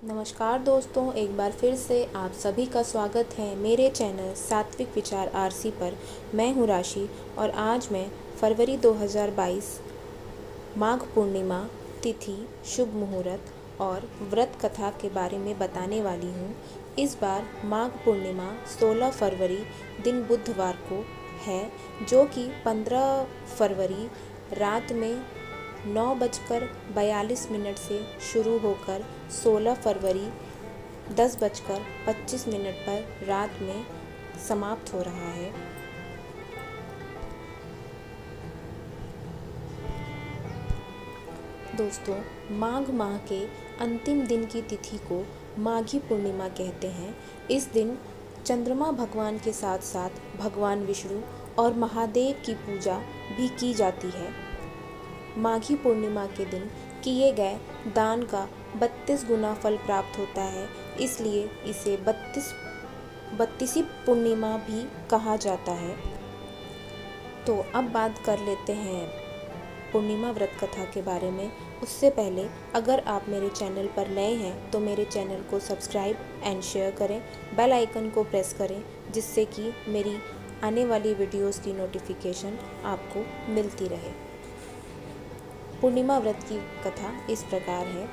नमस्कार दोस्तों, एक बार फिर से आप सभी का स्वागत है मेरे चैनल सात्विक विचार आरसी पर। मैं हूँ राशि और आज मैं फरवरी 2022 माघ पूर्णिमा तिथि, शुभ मुहूर्त और व्रत कथा के बारे में बताने वाली हूँ। इस बार माघ पूर्णिमा 16 फरवरी दिन बुधवार को है, जो कि 15 फरवरी रात में 9:42 से शुरू होकर 16 फरवरी 10:25 पर रात में समाप्त हो रहा है। दोस्तों, माघ माह के अंतिम दिन की तिथि को माघी पूर्णिमा कहते हैं। इस दिन चंद्रमा भगवान के साथ साथ भगवान विष्णु और महादेव की पूजा भी की जाती है। माघी पूर्णिमा के दिन किए गए दान का 32 गुना फल प्राप्त होता है, इसलिए इसे 32वीं पूर्णिमा भी कहा जाता है। तो अब बात कर लेते हैं पूर्णिमा व्रत कथा के बारे में। उससे पहले अगर आप मेरे चैनल पर नए हैं तो मेरे चैनल को सब्सक्राइब एंड शेयर करें, बेल आइकन को प्रेस करें, जिससे कि मेरी आने वाली वीडियोस की नोटिफिकेशन आपको मिलती रहे। पूर्णिमा व्रत की कथा इस प्रकार है।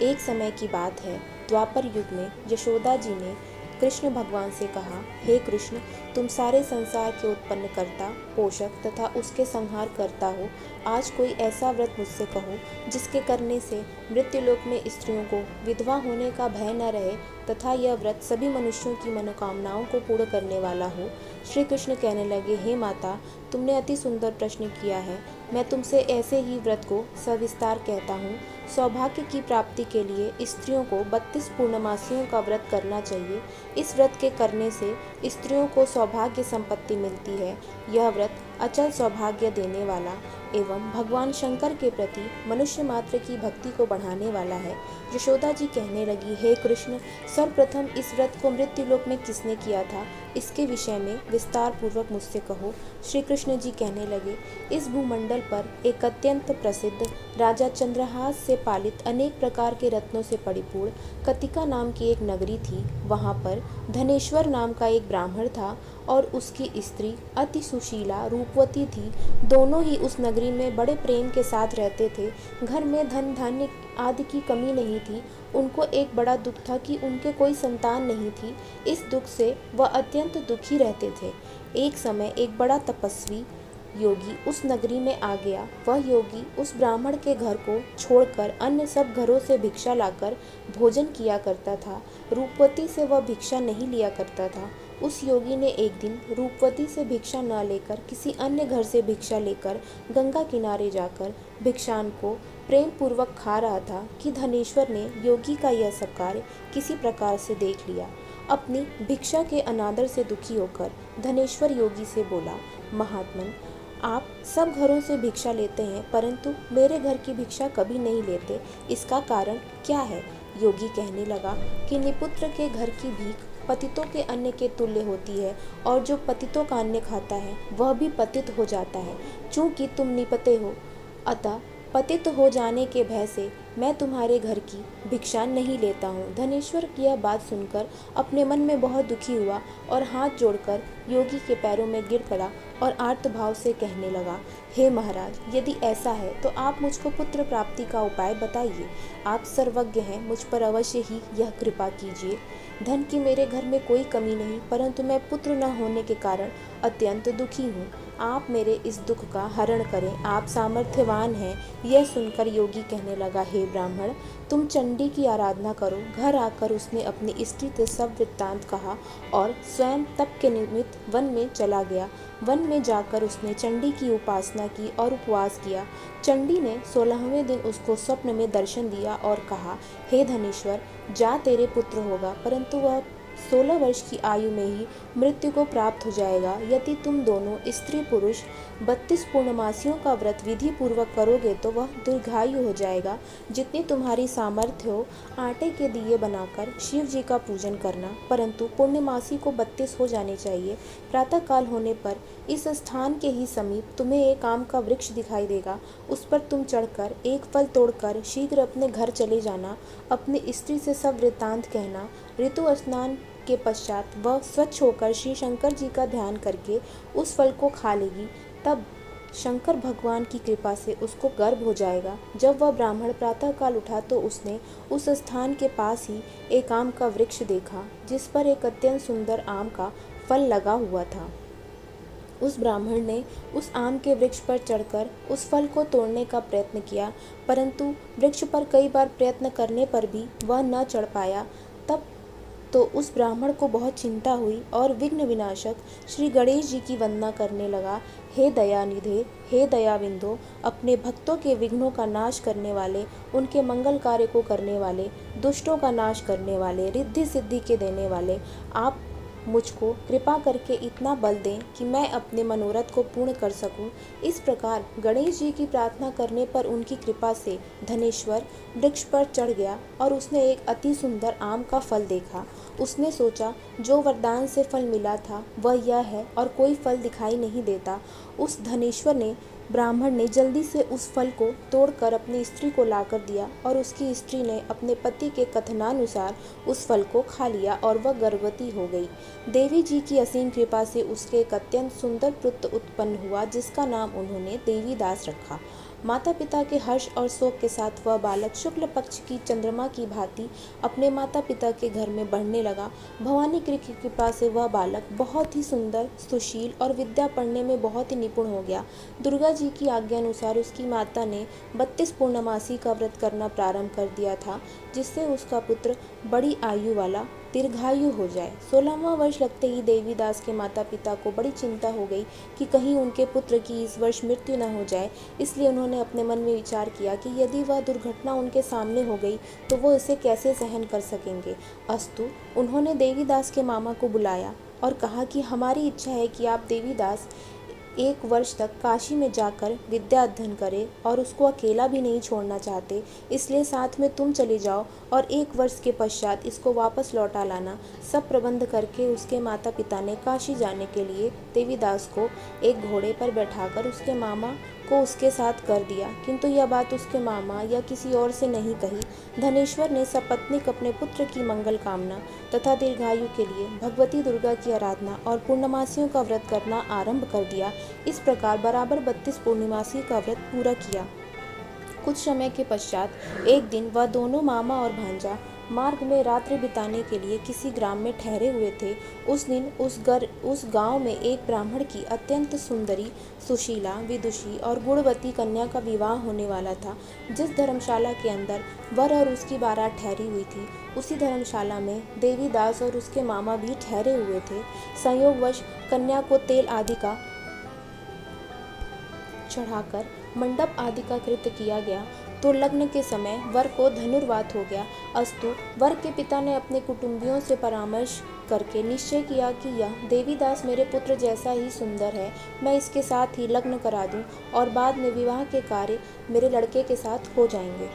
एक समय की बात है, द्वापर युग में यशोदा जी ने कृष्ण भगवान से कहा, हे कृष्ण, तुम सारे संसार के उत्पन्न करता, पोषक तथा उसके संहार करता हो। आज कोई ऐसा व्रत मुझसे कहो जिसके करने से मृत्युलोक में स्त्रियों को विधवा होने का भय न रहे तथा यह व्रत सभी मनुष्यों की मनोकामनाओं को पूर्ण करने वाला हो। श्री कृष्ण कहने लगे, हे माता, तुमने अति सुंदर प्रश्न किया है। मैं तुमसे ऐसे ही व्रत को सविस्तार कहता हूँ। सौभाग्य की प्राप्ति के लिए स्त्रियों को 32 पूर्णमासियों का व्रत करना चाहिए। इस व्रत के करने से स्त्रियों को सौभाग्य संपत्ति मिलती है। यह व्रत अचल सौभाग्य देने वाला एवं भगवान शंकर के प्रति मनुष्य मात्र की भक्ति को बढ़ाने वाला है। यशोदा जी कहने लगी, हे कृष्ण, सर्वप्रथम इस व्रत को मृत्युलोक में किसने किया था, इसके विषय में विस्तार पूर्वक मुझसे कहो। श्री कृष्ण जी कहने लगे, इस भूमंडल पर एक अत्यंत प्रसिद्ध राजा चंद्रहास से पालित अनेक प्रकार के रत्नों से परिपूर्ण कतिका नाम की एक नगरी थी। वहाँ पर धनेश्वर नाम का एक ब्राह्मण था और उसकी स्त्री अति सुशीला रूपवती थी। दोनों ही उस नगरी में बड़े प्रेम के साथ रहते थे। घर में धन धान्य आदि की कमी नहीं थी। उनको एक बड़ा दुख था कि उनके कोई संतान नहीं थी। इस दुख से वह अत्यंत दुखी रहते थे। एक समय एक बड़ा तपस्वी योगी उस नगरी में आ गया। वह योगी उस ब्राह्मण के घर को छोड़कर अन्य सब घरों से भिक्षा लाकर भोजन किया करता था। रूपवती से वह भिक्षा नहीं लिया करता था। उस योगी ने एक दिन रूपवती से भिक्षा न लेकर किसी अन्य घर से भिक्षा लेकर गंगा किनारे जाकर भिक्षान को प्रेम पूर्वक खा रहा था कि धनेश्वर ने योगी का यह सब कार्य किसी प्रकार से देख लिया। अपनी भिक्षा के अनादर से दुखी होकर धनेश्वर योगी से बोला, महात्मन, आप सब घरों से भिक्षा लेते हैं परंतु मेरे घर की भिक्षा कभी नहीं लेते, इसका कारण क्या है? योगी कहने लगा कि निपुत्र के घर की भीख पतितों के अन्न के तुल्य होती है और जो पतितों का अन्न खाता है वह भी पतित हो जाता है। चूँकि तुम निपते हो, अतः पतित हो जाने के भय से मैं तुम्हारे घर की भिक्षा नहीं लेता हूँ। धनेश्वर की यह बात सुनकर अपने मन में बहुत दुखी हुआ और हाथ जोड़कर योगी के पैरों में गिर पड़ा और आर्तभाव से कहने लगा, हे महाराज, यदि ऐसा है तो आप मुझको पुत्र प्राप्ति का उपाय बताइए। आप सर्वज्ञ हैं, मुझ पर अवश्य ही यह कृपा कीजिए। धन की मेरे घर में कोई कमी नहीं, परंतु मैं पुत्र न होने के कारण अत्यंत दुखी हूँ। आप मेरे इस दुख का हरण करें, आप सामर्थ्यवान हैं। यह सुनकर योगी कहने लगा, हे ब्राह्मण, तुम चंडी की आराधना करो। घर आकर उसने अपनी स्त्री से सब वृत्तांत कहा और स्वयं तप के निमित्त वन में चला गया। वन में जाकर उसने चंडी की उपासना की और उपवास किया। चंडी ने 16वें दिन उसको स्वप्न में दर्शन दिया और कहा, हे धनेश्वर, जा तेरे पुत्र होगा। परंतु वह 16 वर्ष की आयु में ही मृत्यु को प्राप्त हो जाएगा। यदि तुम दोनों स्त्री पुरुष 32 पूर्णमासियों का व्रत विधि पूर्वक करोगे तो वह दीर्घायु हो जाएगा। जितनी तुम्हारी सामर्थ्य हो आटे के दिए बनाकर शिव जी का पूजन करना, परंतु पूर्णमासी को 32 हो जाने चाहिए। प्रातःकाल होने पर इस स्थान के ही समीप तुम्हें एक आम का वृक्ष दिखाई देगा। उस पर तुम चढ़कर एक फल तोड़कर शीघ्र अपने घर चले जाना। अपनी स्त्री से सब वृत्तांत कहना। ऋतु स्नान के पश्चात वह स्वच्छ होकर श्री शंकर जी का ध्यान करके उस फल को खा लेगी। तब शंकर भगवान की कृपा से उसको गर्भ हो जाएगा। जब वह ब्राह्मण प्रातःकाल उठा तो उसने उस स्थान के पास ही एक आम का वृक्ष देखा, जिस पर एक अत्यंत सुंदर आम का फल लगा हुआ था। उस ब्राह्मण ने उस आम के वृक्ष पर चढ़कर उस फल को तोड़ने का प्रयत्न किया, परंतु वृक्ष पर कई बार प्रयत्न करने पर भी वह न चढ़ पाया। तब तो उस ब्राह्मण को बहुत चिंता हुई और विघ्न विनाशक श्री गणेश जी की वंदना करने लगा। हे दयानिधे, हे दयाविंदो, अपने भक्तों के विघ्नों का नाश करने वाले, उनके मंगल कार्य को करने वाले, दुष्टों का नाश करने वाले, रिद्धि सिद्धि के देने वाले, आप मुझको कृपा करके इतना बल दें कि मैं अपने मनोरथ को पूर्ण कर सकूं। इस प्रकार गणेश जी की प्रार्थना करने पर उनकी कृपा से धनेश्वर वृक्ष पर चढ़ गया और उसने एक अति सुंदर आम का फल देखा। उसने सोचा जो वरदान से फल मिला था वह यह है और कोई फल दिखाई नहीं देता। उस धनेश्वर ब्राह्मण ने जल्दी से उस फल को तोड़कर अपनी स्त्री को लाकर दिया और उसकी स्त्री ने अपने पति के कथनानुसार उस फल को खा लिया और वह गर्भवती हो गई। देवी जी की असीम कृपा से उसके एक अत्यंत सुंदर पुत्र उत्पन्न हुआ, जिसका नाम उन्होंने देवीदास रखा। माता पिता के हर्ष और शोक के साथ वह बालक शुक्ल पक्ष की चंद्रमा की भांति अपने माता पिता के घर में बढ़ने लगा। भवानी की कृपा से वह बालक बहुत ही सुंदर, सुशील और विद्या पढ़ने में बहुत ही निपुण हो गया। दुर्गा जी की आज्ञा अनुसार उसकी माता ने 32 पूर्णमासी का व्रत करना प्रारंभ कर दिया था, जिससे उसका पुत्र बड़ी आयु वाला दीर्घायु हो जाए। 16वां वर्ष लगते ही देवीदास के माता पिता को बड़ी चिंता हो गई कि कहीं उनके पुत्र की इस वर्ष मृत्यु न हो जाए। इसलिए उन्होंने अपने मन में विचार किया कि यदि वह दुर्घटना उनके सामने हो गई तो वो इसे कैसे सहन कर सकेंगे। अस्तु, उन्होंने देवीदास के मामा को बुलाया और कहा कि हमारी इच्छा है कि आप देवीदास 1 वर्ष तक काशी में जाकर विद्या अध्ययन करे और उसको अकेला भी नहीं छोड़ना चाहते, इसलिए साथ में तुम चले जाओ और 1 वर्ष के पश्चात इसको वापस लौटा लाना। सब प्रबंध करके उसके माता पिता ने काशी जाने के लिए देवीदास को एक घोड़े पर बैठाकर उसके मामा को उसके साथ कर दिया, किंतु यह बात उसके मामा या किसी और से नहीं कही। धनेश्वर ने सपत्नीक अपने पुत्र की मंगल कामना तथा दीर्घायु के लिए भगवती दुर्गा की आराधना और पूर्णमासियों का व्रत करना आरंभ कर दिया। इस प्रकार बराबर 32 पूर्णिमासी का व्रत पूरा किया। कुछ समय के पश्चात एक दिन वह दोनों मामा और भांजा मार्ग में रात्रि बिताने के लिए किसी ग्राम में ठहरे हुए थे। उस दिन उस गांव में एक ब्राह्मण की अत्यंत सुंदरी, सुशीला, विदुषी और गुणवती कन्या का विवाह होने वाला था। जिस धर्मशाला के अंदर वर और उसकी बारात ठहरी हुई थी, उसी धर्मशाला में देवीदास और उसके मामा भी ठहरे हुए थे। संयोगवश कन्या को तेल आदि का चढ़ाकर मंडप आदि का कृत्य किया गया तो लग्न के समय वर को धनुर्वात हो गया। अस्तु, वर के पिता ने अपने कुटुंबियों से परामर्श करके निश्चय किया कि यह देवीदास मेरे पुत्र जैसा ही सुंदर है, मैं इसके साथ ही लग्न करा दूं और बाद में विवाह के कार्य मेरे लड़के के साथ हो जाएंगे।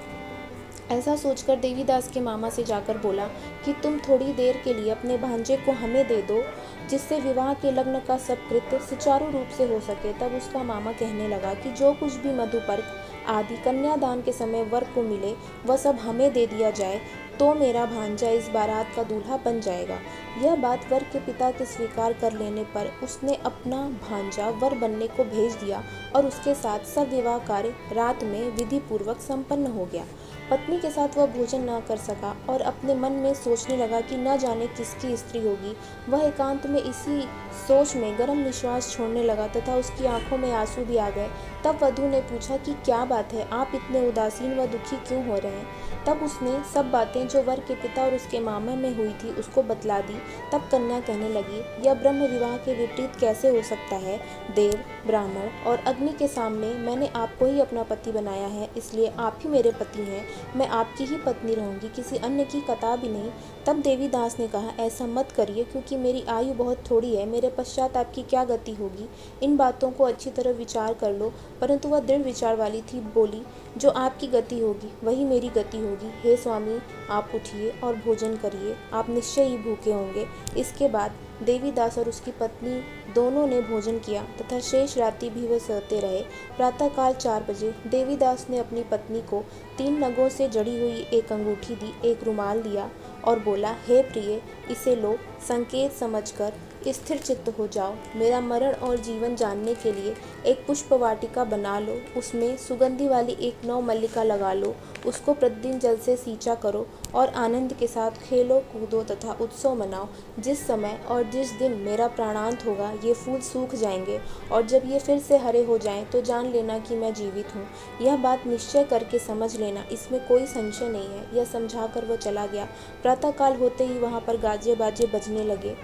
ऐसा सोचकर देवीदास के मामा से जाकर बोला कि तुम थोड़ी देर के लिए अपने भांजे को हमें दे दो, जिससे विवाह के लग्न का सब कृत्य सुचारू रूप से हो सके। तब उसका मामा कहने लगा कि जो कुछ भी मधुपर्क आदि कन्यादान के समय वर को मिले वह सब हमें दे दिया जाए, तो मेरा भांजा इस बारात का दूल्हा बन जाएगा। यह बात वर के पिता के स्वीकार कर लेने पर उसने अपना भांजा वर बनने को भेज दिया और उसके साथ सब विवाह कार्य रात में विधि पूर्वक संपन्न हो गया। पत्नी के साथ वह भोजन न कर सका और अपने मन में सोचने लगा कि न जाने किसकी स्त्री होगी। वह एकांत में इसी सोच में गर्म निश्वास छोड़ने लगा तथा उसकी आंखों में आंसू भी आ गए। तब वधू ने पूछा कि क्या बात है, आप इतने उदासीन व दुखी क्यों हो रहे हैं। तब उसने सब बातें जो वर के पिता और उसके मामा में हुई थी उसको बतला दी। तब कन्या कहने लगी, यह ब्रह्म विवाह के विपरीत कैसे हो सकता है। देव, ब्राह्मण और अग्नि के सामने मैंने आपको ही अपना पति बनाया है, इसलिए आप ही मेरे पति हैं। मैं आपकी ही पत्नी रहूंगी, किसी अन्य की कतई भी नहीं। तब देवीदास ने कहा, ऐसा मत करिए, क्योंकि मेरी आयु बहुत थोड़ी है, मेरे पश्चात आपकी क्या गति होगी। इन बातों को अच्छी तरह विचार कर लो। परंतु वह दृढ़ विचार वाली थी, बोली, जो आपकी गति होगी वही मेरी गति होगी। हे स्वामी, आप उठिए और भोजन करिए, आप निश्चय ही भूखे होंगे। इसके बाद देवीदास और उसकी पत्नी दोनों ने भोजन किया तथा शेष रात्रि भी वे सोते रहे। प्रातःकाल 4 बजे देवीदास ने अपनी पत्नी को 3 नगों से जड़ी हुई एक अंगूठी दी, एक रुमाल दिया और बोला, हे प्रिय, इसे लो, संकेत समझकर स्थिर चित्त हो जाओ। मेरा मरण और जीवन जानने के लिए एक पुष्प वाटिका बना लो, उसमें सुगंधी वाली एक नौ मल्लिका लगा लो, उसको प्रतिदिन जल से सींचा करो और आनंद के साथ खेलो कूदो तथा उत्सव मनाओ। जिस समय और जिस दिन मेरा प्राणांत होगा ये फूल सूख जाएंगे, और जब ये फिर से हरे हो जाएं तो जान लेना कि मैं जीवित हूँ। यह बात निश्चय करके समझ लेना, इसमें कोई संशय नहीं है। यह समझाकर वह चला गया। प्रातःकाल होते ही वहाँ पर गाजे बाजे बजने लगे,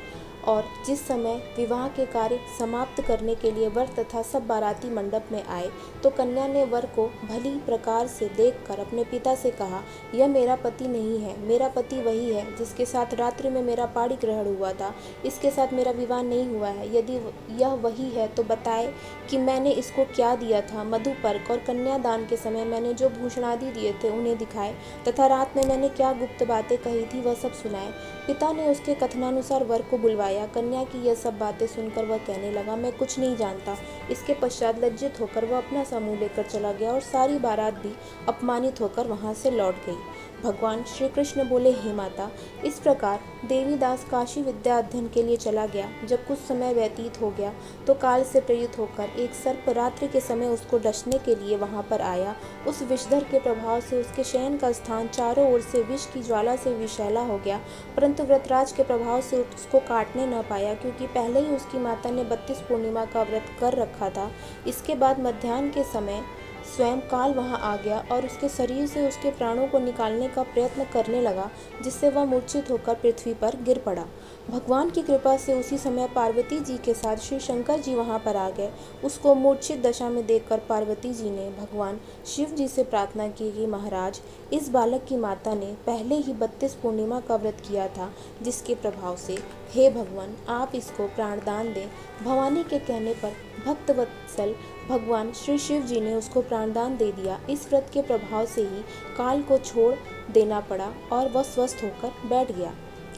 और जिस समय विवाह के कार्य समाप्त करने के लिए वर तथा सब बाराती मंडप में आए, तो कन्या ने वर को भली प्रकार से देखकर अपने पिता से कहा, यह मेरा पति नहीं है, मेरा पति वही है जिसके साथ रात्रि में मेरा पाणी ग्रहण हुआ था। इसके साथ मेरा विवाह नहीं हुआ है। यदि यह वही है तो बताए कि मैंने इसको क्या दिया था। मधुपर्क और कन्यादान के समय मैंने जो भूषणादि दिए थे उन्हें दिखाए, तथा रात में मैंने क्या गुप्त बातें कही थी वह सब सुनाए। पिता ने उसके कथनानुसार वर को बुलवाया। कन्या की यह सब बातें सुनकर वह कहने लगा, मैं कुछ नहीं जानता। इसके पश्चात लज्जित होकर वह अपना समूह लेकर चला गया, और सारी बारात भी अपमानित होकर वहां से लौट गई। भगवान श्री कृष्ण बोले, हे माता, इस प्रकार देवीदास काशी विद्या अध्ययन के लिए चला गया। जब कुछ समय व्यतीत हो गया तो काल से प्रेरित होकर एक सर्प रात्रि के समय उसको डसने के लिए वहां पर आया। उस विषधर के प्रभाव से उसके शयन का स्थान चारों ओर से विष की ज्वाला से विषैला हो गया, परंतु व्रतराज के प्रभाव से उसको काटने न पाया, क्योंकि पहले ही उसकी माता ने 32 पूर्णिमा का व्रत कर रखा था। इसके बाद मध्याह्न के समय स्वयं काल वहां आ गया और उसके शरीर से उसके प्राणों को निकालने का प्रयत्न करने लगा, जिससे वह मूर्छित होकर पृथ्वी पर गिर पड़ा। भगवान की कृपा से उसी समय पार्वती जी के साथ श्री शंकर जी वहां पर आ गए। उसको मूर्छित दशा में देखकर पार्वती जी ने भगवान शिव जी से प्रार्थना की कि महाराज, इस बालक की माता ने पहले ही 32 पूर्णिमा का व्रत किया था, जिसके प्रभाव से हे भगवान आप इसको प्राणदान दें। भवानी के कहने पर भक्तवत्सल भगवान श्री शिव जी ने उसको प्राणदान दे दिया। इस व्रत के प्रभाव से ही काल को छोड़ देना पड़ा और वह स्वस्थ होकर बैठ गया।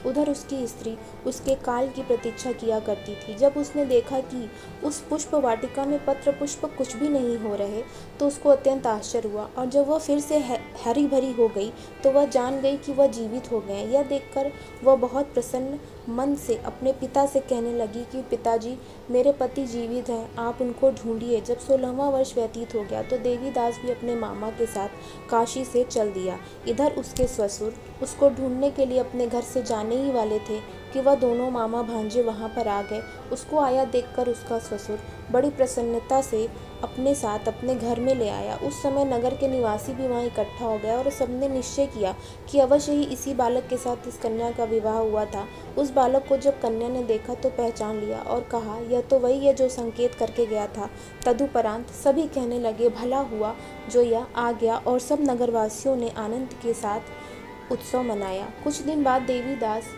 उधर उसकी स्त्री उसके काल की प्रतीक्षा किया करती थी। जब उसने देखा कि उस पुष्प वाटिका में पत्र पुष्प कुछ भी नहीं हो रहे, तो उसको अत्यंत आश्चर्य हुआ, और जब वह फिर से हरी भरी हो गई तो वह जान गई कि वह जीवित हो गए। यह देखकर वह बहुत प्रसन्न मन से अपने पिता से कहने लगी कि पिताजी, मेरे पति जीवित हैं, आप उनको ढूंढिए। जब 16वां वर्ष व्यतीत हो गया तो देवीदास भी अपने मामा के साथ काशी से चल दिया। इधर उसके ससुर उसको ढूंढने के लिए अपने घर से जाने ही वाले थे कि वह दोनों मामा भांजे वहां पर आ गए। उसको आया देखकर उसका ससुर बड़ी प्रसन्नता से अपने साथ अपने घर में ले आया। उस समय नगर के निवासी भी वहां इकट्ठा हो गए और सबने निश्चय किया कि अवश्य ही इसी बालक के साथ इस कन्या का विवाह हुआ था। उस बालक को जब कन्या ने देखा तो पहचान लिया और कहा, यह तो वही है जो संकेत करके गया था। तदुपरांत सभी कहने लगे, भला हुआ जो यह आ गया, और सब नगरवासियों ने आनंद के साथ उत्सव मनाया। कुछ दिन बाद देवीदास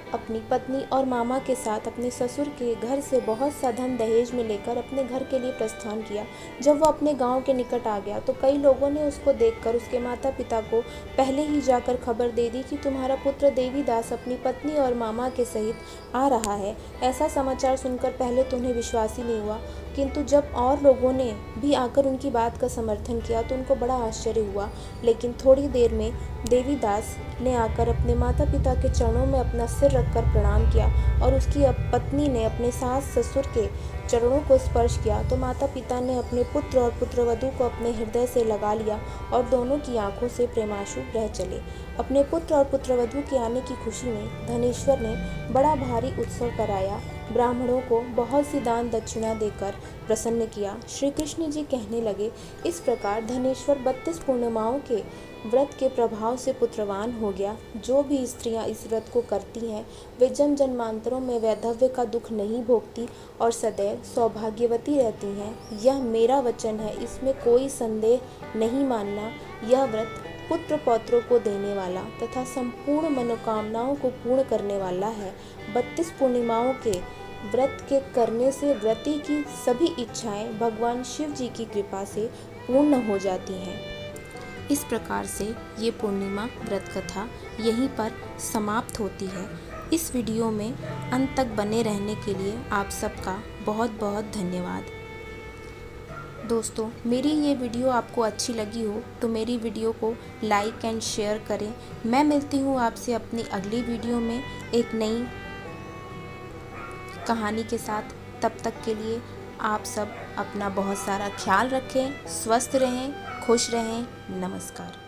अपनी पत्नी और मामा के साथ अपने ससुर के घर से बहुत सा धन दहेज में लेकर अपने घर के लिए प्रस्थान किया। जब वह अपने गांव के निकट आ गया तो कई लोगों ने उसको देखकर उसके माता पिता को पहले ही जाकर खबर दे दी कि तुम्हारा पुत्र देवीदास अपनी पत्नी और मामा के सहित आ रहा है। ऐसा समाचार सुनकर पहले तो उन्हें विश्वास ही नहीं हुआ, किंतु जब और लोगों ने भी आकर उनकी बात का समर्थन किया तो उनको बड़ा आश्चर्य हुआ। लेकिन थोड़ी देर में देवीदास ने आकर अपने माता पिता के चरणों में अपना सिर रखकर प्रणाम किया, और उसकी पत्नी ने अपने सास ससुर के चरणों को स्पर्श किया तो माता पिता ने अपने पुत्र और पुत्रवधू को अपने हृदय से लगा लिया और दोनों की आंखों से प्रेमाश्रु बह चले। अपने पुत्र और पुत्रवधू के आने की खुशी में धनेश्वर ने बड़ा भारी उत्सव कराया। ब्राह्मणों को बहुत सी दान दक्षिणा देकर प्रसन्न किया। श्री कृष्ण जी कहने लगे, इस प्रकार धनेश्वर 32 पूर्णिमाओं के व्रत के प्रभाव से पुत्रवान हो गया। जो भी स्त्रियां इस व्रत को करती हैं वे जन्म जन्मांतरों में वैधव्य का दुख नहीं भोगती और सदैव सौभाग्यवती रहती हैं। यह मेरा वचन है, इसमें कोई संदेह नहीं मानना। यह व्रत पुत्र पौत्रों को देने वाला तथा संपूर्ण मनोकामनाओं को पूर्ण करने वाला है। 32 पूर्णिमाओं के व्रत के करने से व्रती की सभी इच्छाएं भगवान शिव जी की कृपा से पूर्ण हो जाती हैं। इस प्रकार से ये पूर्णिमा व्रत कथा यहीं पर समाप्त होती है। इस वीडियो में अंत तक बने रहने के लिए आप सबका बहुत बहुत धन्यवाद। दोस्तों, मेरी ये वीडियो आपको अच्छी लगी हो तो मेरी वीडियो को लाइक एंड शेयर करें। मैं मिलती हूँ आपसे अपनी अगली वीडियो में एक नई कहानी के साथ। तब तक के लिए आप सब अपना बहुत सारा ख्याल रखें, स्वस्थ रहें, खुश रहें। नमस्कार।